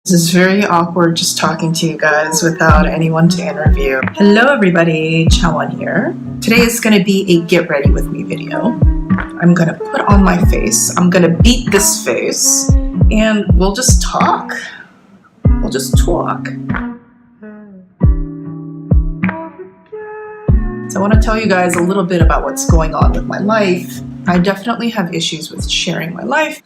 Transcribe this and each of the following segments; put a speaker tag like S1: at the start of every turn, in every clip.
S1: This is very awkward just talking to you guys without anyone to interview. Hello everybody, Chawan here. Today is going to be a get ready with me video. I'm going to put on my face, I'm going to beat this face, and we'll just talk. We'll just talk. So I want to tell you guys a little bit about what's going on with my life. I definitely have issues with sharing my life,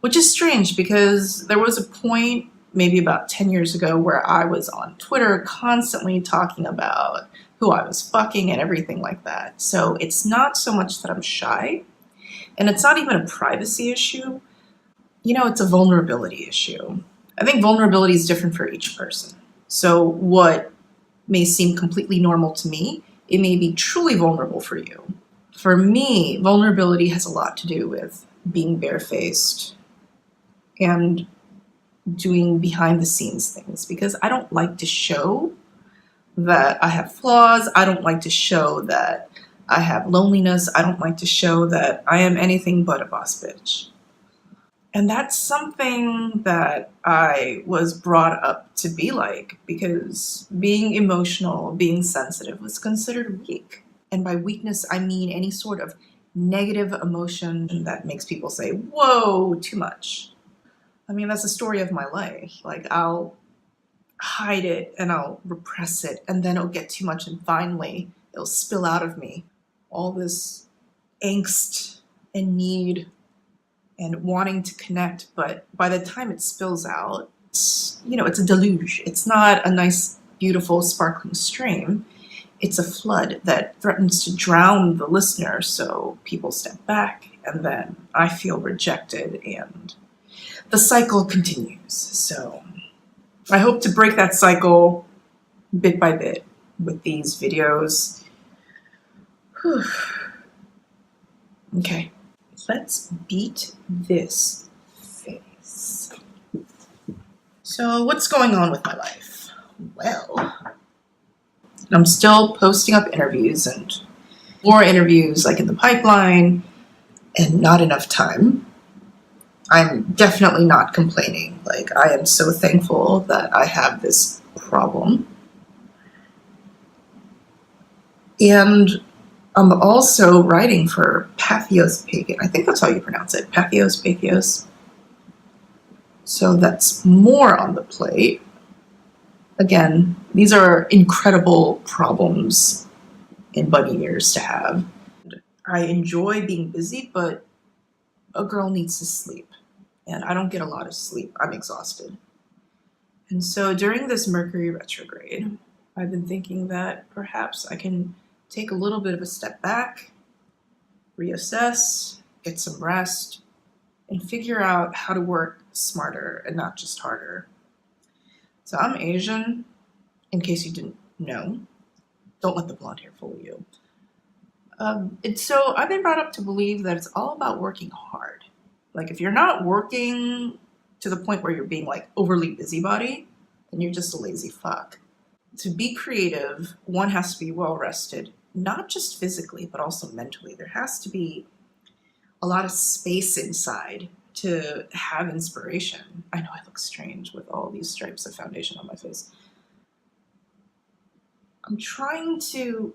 S1: which is strange because there was a point maybe about 10 years ago where I was on Twitter constantly talking about who I was fucking and everything like that. So it's not so much that I'm shy, and it's not even a privacy issue. You know, it's a vulnerability issue. I think vulnerability is different for each person. So what may seem completely normal to me, it may be truly vulnerable for you. For me, vulnerability has a lot to do with being barefaced and doing behind the scenes things, because I don't like to show that I have flaws. I don't like to show that I have loneliness. I don't like to show that I am anything but a boss bitch. And that's something that I was brought up to be like, because being emotional, being sensitive was considered weak. And by weakness, I mean any sort of negative emotion that makes people say, whoa, too much. I mean, that's the story of my life. Like, I'll hide it and I'll repress it, and then it'll get too much, and finally it'll spill out of me. All this angst and need and wanting to connect, but by the time it spills out, it's a deluge. It's not a nice, beautiful, sparkling stream. It's a flood that threatens to drown the listener, so people step back, and then I feel rejected, and the cycle continues. So I hope to break that cycle bit by bit with these videos. Whew. Okay, let's beat this face. So what's going on with my life? Well, I'm still posting up interviews, and more interviews like in the pipeline, and not enough time. I'm definitely not complaining. Like, I am so thankful that I have this problem. And I'm also writing for Patheos Pagan. I think that's how you pronounce it. Patheos. So that's more on the plate. Again, these are incredible problems in bunny ears to have. I enjoy being busy, but a girl needs to sleep. And I don't get a lot of sleep. I'm exhausted. And so during this Mercury retrograde, I've been thinking that perhaps I can take a little bit of a step back, reassess, get some rest, and figure out how to work smarter and not just harder. So I'm Asian, in case you didn't know. Don't let the blonde hair fool you. And so I've been brought up to believe that it's all about working hard. Like, if you're not working to the point where you're being like overly busybody, then you're just a lazy fuck. To be creative, one has to be well rested, not just physically, but also mentally. There has to be a lot of space inside to have inspiration. I know I look strange with all these stripes of foundation on my face. I'm trying to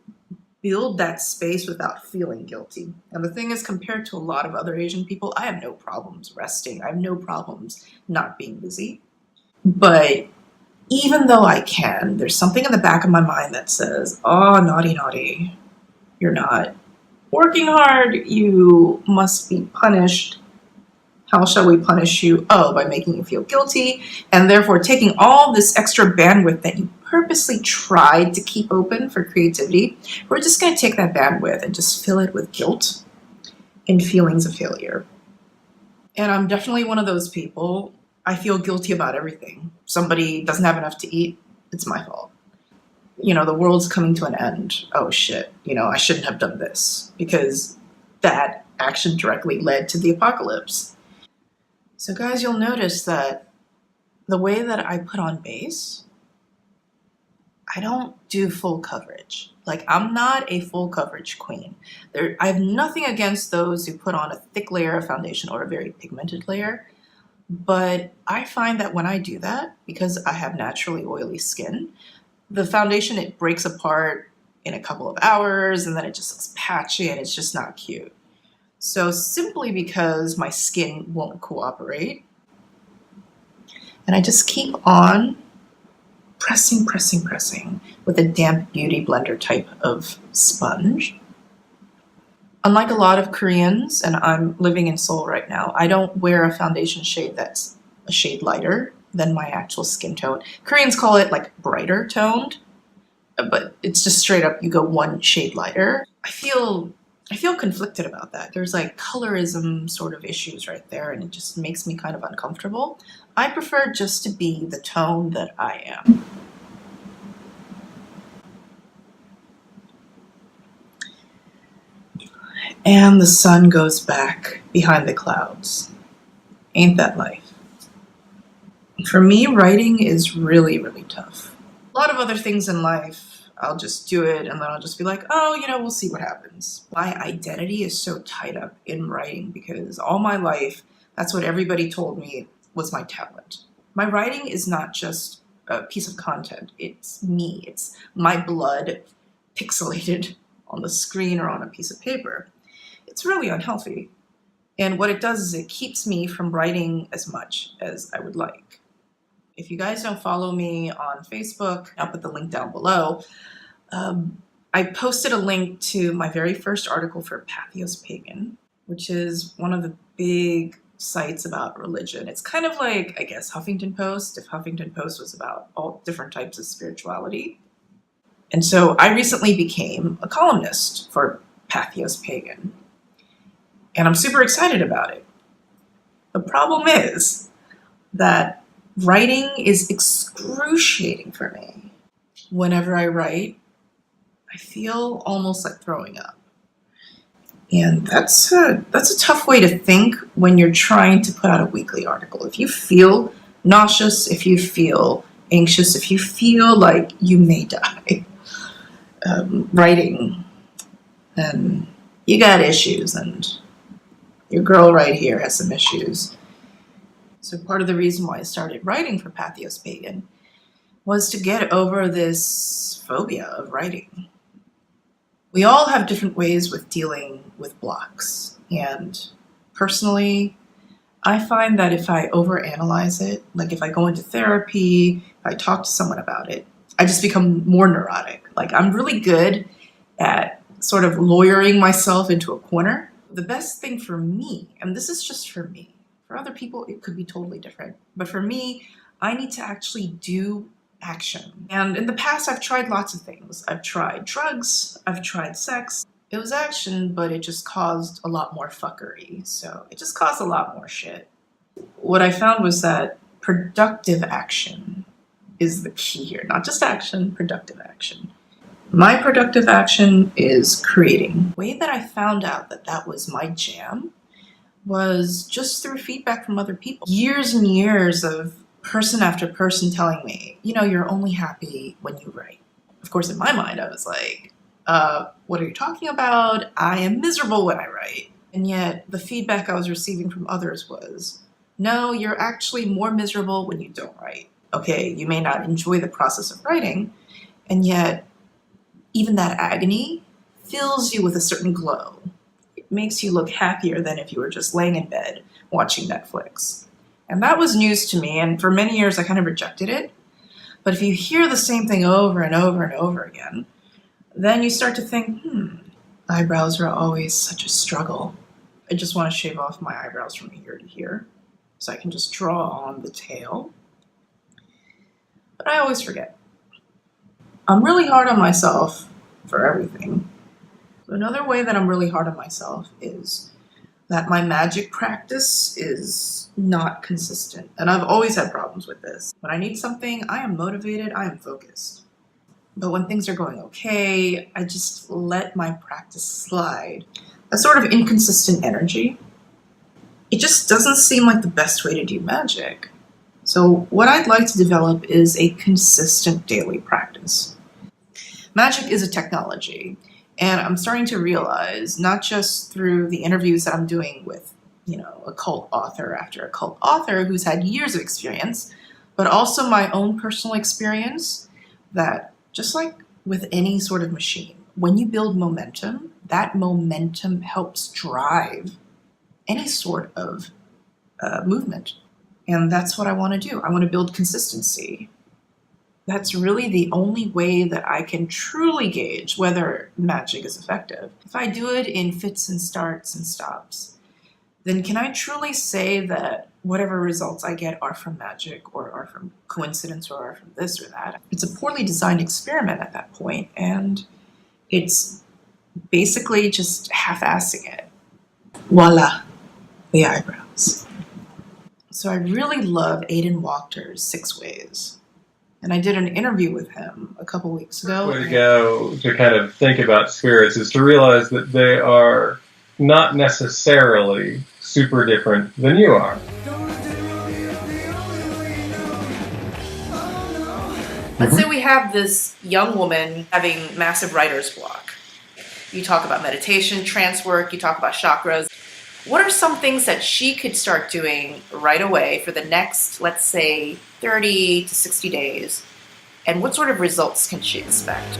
S1: build that space without feeling guilty. And the thing is, compared to a lot of other Asian people, I have no problems resting. I have no problems not being busy. But even though I can, there's something in the back of my mind that says, oh, naughty, you're not working hard. You must be punished. How shall we punish you? Oh, by making you feel guilty, and therefore taking all this extra bandwidth that you purposely tried to keep open for creativity. We're just going to take that bandwidth and just fill it with guilt and feelings of failure. And I'm definitely one of those people. I feel guilty about everything. Somebody doesn't have enough to eat, it's my fault. The world's coming to an end. Oh shit, I shouldn't have done this, because that action directly led to the apocalypse. So guys, you'll notice that the way that I put on base, I don't do full coverage. Like, I'm not a full coverage queen. I have nothing against those who put on a thick layer of foundation or a very pigmented layer. But I find that when I do that, because I have naturally oily skin, the foundation, it breaks apart in a couple of hours and then it just looks patchy and it's just not cute. So simply because my skin won't cooperate, and I just keep on pressing with a damp beauty blender type of sponge. Unlike a lot of Koreans, and I'm living in Seoul right now, I don't wear a foundation shade that's a shade lighter than my actual skin tone. Koreans call it like brighter toned, but it's just straight up you go one shade lighter. I feel conflicted about that. There's like colorism sort of issues right there, and it just makes me kind of uncomfortable. I prefer just to be the tone that I am. And the sun goes back behind the clouds. Ain't that life? For me, writing is really, really tough. A lot of other things in life, I'll just do it and then I'll just be like, oh, we'll see what happens. My identity is so tied up in writing because all my life, that's what everybody told me was my talent. My writing is not just a piece of content. It's me. It's my blood pixelated on the screen or on a piece of paper. It's really unhealthy. And what it does is it keeps me from writing as much as I would like. If you guys don't follow me on Facebook, I'll put the link down below. I posted a link to my very first article for Patheos Pagan, which is one of the big sites about religion. It's kind of like, I guess, Huffington Post, if Huffington Post was about all different types of spirituality. And so I recently became a columnist for Patheos Pagan. And I'm super excited about it. The problem is that writing is excruciating for me. Whenever I write, I feel almost like throwing up. And that's a tough way to think when you're trying to put out a weekly article. If you feel nauseous, if you feel anxious, if you feel like you may die writing, then you got issues, and your girl right here has some issues. So part of the reason why I started writing for Patheos Pagan was to get over this phobia of writing. We all have different ways with dealing with blocks. And personally, I find that if I overanalyze it, like if I go into therapy, if I talk to someone about it, I just become more neurotic. Like I'm really good at sort of lawyering myself into a corner. The best thing for me, and this is just for me, for other people it could be totally different, but for me, I need to actually do action. And in the past, I've tried lots of things. I've tried drugs, I've tried sex. It was action, but it just caused a lot more fuckery. So it just caused a lot more shit. What I found was that productive action is the key here. Not just action, productive action. My productive action is creating. The way that I found out that that was my jam was just through feedback from other people. Years and years of person after person telling me, you're only happy when you write. Of course, in my mind, I was like, what are you talking about? I am miserable when I write. And yet the feedback I was receiving from others was, no, you're actually more miserable when you don't write. Okay, you may not enjoy the process of writing, and yet even that agony fills you with a certain glow. It makes you look happier than if you were just laying in bed watching Netflix. And that was news to me, and for many years I kind of rejected it. But if you hear the same thing over and over and over again, then you start to think, eyebrows are always such a struggle. I just want to shave off my eyebrows from here to here, so I can just draw on the tail. But I always forget. I'm really hard on myself for everything. Another way that I'm really hard on myself is that my magic practice is not consistent. And I've always had problems with this. When I need something, I am motivated, I am focused. But when things are going okay, I just let my practice slide. A sort of inconsistent energy. It just doesn't seem like the best way to do magic. So what I'd like to develop is a consistent daily practice. Magic is a technology, and I'm starting to realize, not just through the interviews that I'm doing with occult author after occult author who's had years of experience, but also my own personal experience that just like with any sort of machine, when you build momentum, that momentum helps drive any sort of movement. And that's what I want to do. I want to build consistency. That's really the only way that I can truly gauge whether magic is effective. If I do it in fits and starts and stops, then can I truly say that whatever results I get are from magic or are from coincidence or are from this or that? It's a poorly designed experiment at that point, and it's basically just half-assing it. Voila, the eyebrows. So I really love Aidan Wachter's 6 Ways. And I did an interview with him a couple weeks ago.
S2: The way to go to kind of think about spirits is to realize that they are not necessarily super different than you are.
S1: Let's say we have this young woman having massive writer's block. You talk about meditation, trance work, you talk about chakras. What are some things that she could start doing right away for the next, let's say, 30 to 60 days? And what sort of results can she expect?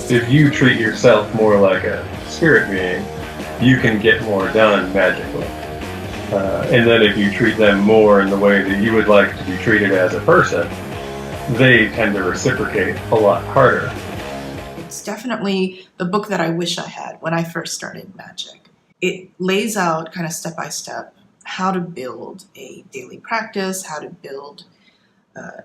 S2: If you treat yourself more like a spirit being, you can get more done magically. And then if you treat them more in the way that you would like to be treated as a person, they tend to reciprocate a lot harder.
S1: It's definitely the book that I wish I had when I first started magic. It lays out kind of step by step how to build a daily practice, how to build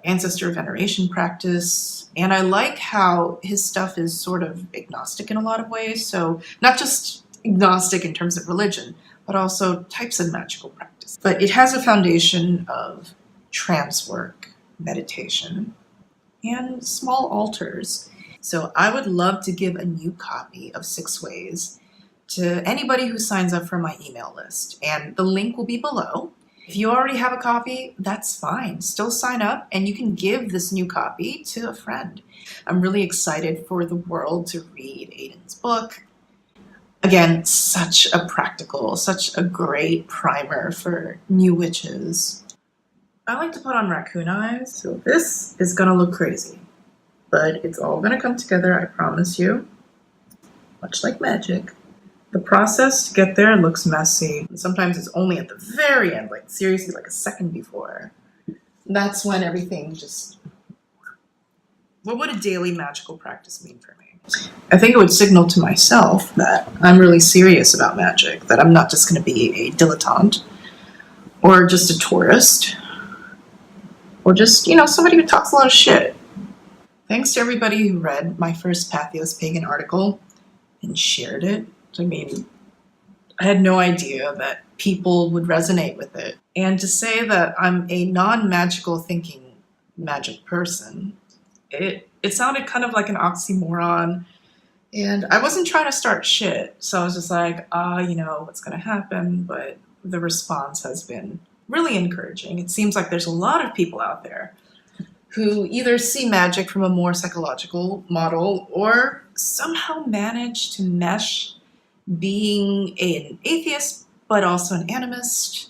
S1: ancestor veneration practice. And I like how his stuff is sort of agnostic in a lot of ways. So not just agnostic in terms of religion, but also types of magical practice. But it has a foundation of trance work, meditation, and small altars. So I would love to give a new copy of 6 Ways to anybody who signs up for my email list. And the link will be below. If you already have a copy, that's fine. Still sign up and you can give this new copy to a friend. I'm really excited for the world to read Aidan's book. Again, such a practical, such a great primer for new witches. I like to put on raccoon eyes, so this is gonna look crazy. But it's all gonna come together, I promise you. Much like magic. The process to get there looks messy. Sometimes it's only at the very end, like seriously, like a second before. That's when everything just... What would a daily magical practice mean for me? I think it would signal to myself that I'm really serious about magic, that I'm not just going to be a dilettante, or just a tourist, or just, somebody who talks a lot of shit. Thanks to everybody who read my first Patheos Pagan article and shared it. I mean, I had no idea that people would resonate with it. And to say that I'm a non-magical thinking magic person, it sounded kind of like an oxymoron. And I wasn't trying to start shit. So I was just like, what's going to happen? But the response has been really encouraging. It seems like there's a lot of people out there who either see magic from a more psychological model or somehow manage to mesh being an atheist, but also an animist.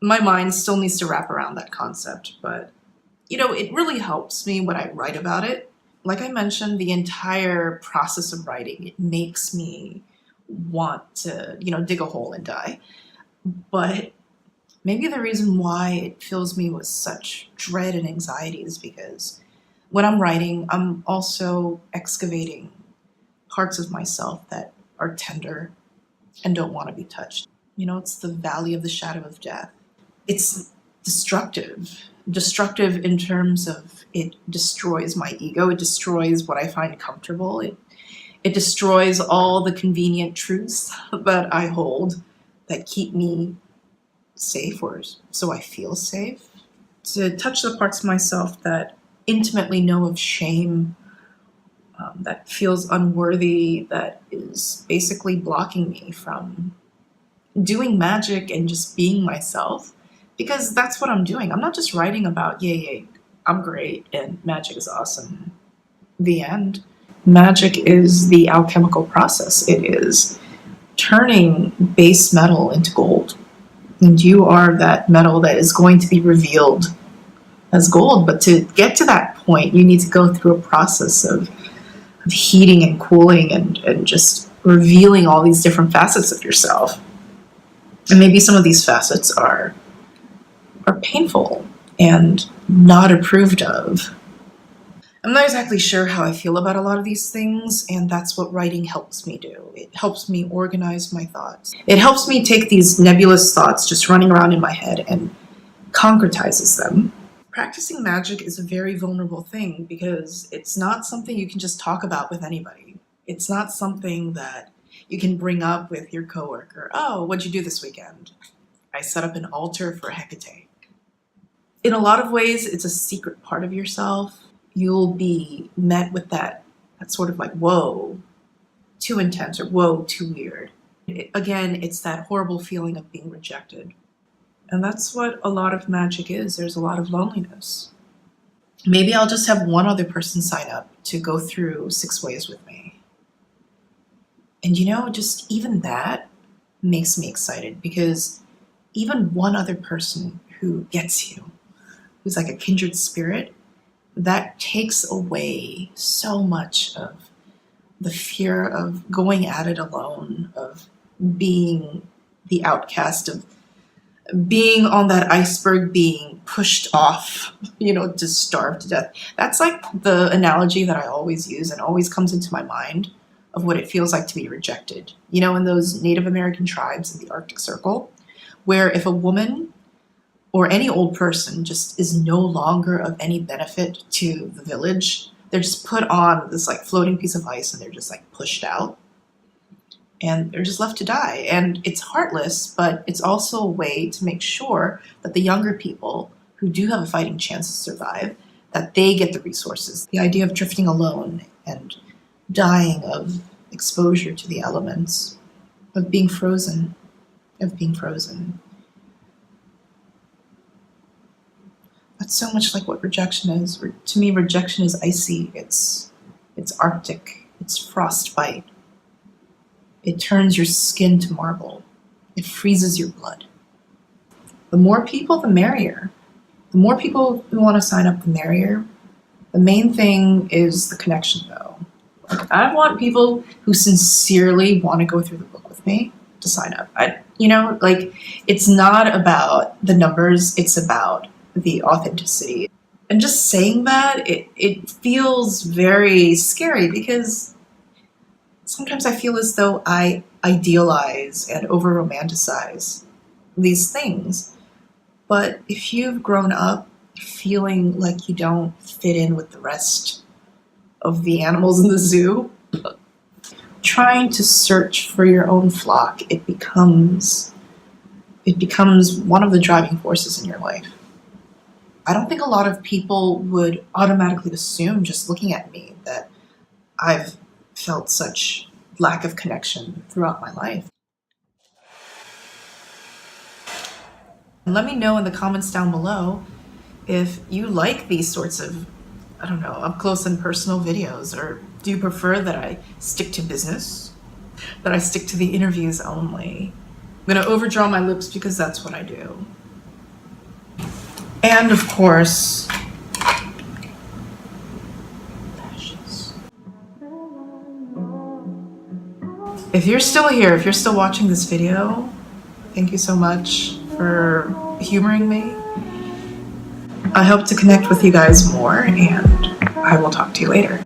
S1: My mind still needs to wrap around that concept, but, it really helps me when I write about it. Like I mentioned, the entire process of writing, it makes me want to, dig a hole and die. But maybe the reason why it fills me with such dread and anxiety is because when I'm writing, I'm also excavating parts of myself that are tender and don't want to be touched. It's the valley of the shadow of death. It's destructive in terms of it destroys my ego. It destroys what I find comfortable. It destroys all the convenient truths that I hold that keep me safe, or so I feel safe. To touch the parts of myself that intimately know of shame, that feels unworthy, that is basically blocking me from doing magic and just being myself, because that's what I'm doing. I'm not just writing about, yay, I'm great and magic is awesome, the end. Magic is the alchemical process. It is turning base metal into gold. And you are that metal that is going to be revealed as gold. But to get to that point, you need to go through a process of heating and cooling and just revealing all these different facets of yourself. And maybe some of these facets are painful and not approved of. I'm not exactly sure how I feel about a lot of these things, and that's what writing helps me do. It helps me organize my thoughts. It helps me take these nebulous thoughts just running around in my head and concretizes them. Practicing magic is a very vulnerable thing because it's not something you can just talk about with anybody. It's not something that you can bring up with your coworker. Oh, what'd you do this weekend? I set up an altar for Hecate. In a lot of ways, it's a secret part of yourself. You'll be met with that sort of like, whoa, too intense, or whoa, too weird. Again, it's that horrible feeling of being rejected. And that's what a lot of magic is. There's a lot of loneliness. Maybe I'll just have one other person sign up to go through 6 ways with me. And just even that makes me excited, because even one other person who gets you, who's like a kindred spirit, that takes away so much of the fear of going at it alone, of being the outcast, of being on that iceberg, being pushed off, to starve to death. That's like the analogy that I always use and always comes into my mind of what it feels like to be rejected. In those Native American tribes in the Arctic Circle, where if a woman or any old person just is no longer of any benefit to the village, they're just put on this like floating piece of ice and they're just like pushed out. And they're just left to die. And it's heartless, but it's also a way to make sure that the younger people who do have a fighting chance to survive, that they get the resources. The idea of drifting alone and dying of exposure to the elements, of being frozen. That's so much like what rejection is. To me, rejection is icy. It's Arctic. It's frostbite. It turns your skin to marble. It freezes your blood. The more people, the merrier. The more people who want to sign up, the merrier. The main thing is the connection, though. I want people who sincerely want to go through the book with me to sign up. It's not about the numbers. It's about the authenticity. And just saying that, it feels very scary, because sometimes I feel as though I idealize and over-romanticize these things. But if you've grown up feeling like you don't fit in with the rest of the animals in the zoo, trying to search for your own flock, it becomes one of the driving forces in your life. I don't think a lot of people would automatically assume, just looking at me, that I've felt such lack of connection throughout my life. And let me know in the comments down below if you like these sorts of, up close and personal videos, or do you prefer that I stick to business, that I stick to the interviews only? I'm going to overdraw my lips because that's what I do. And of course, if you're still here, if you're still watching this video, thank you so much for humoring me. I hope to connect with you guys more, and I will talk to you later.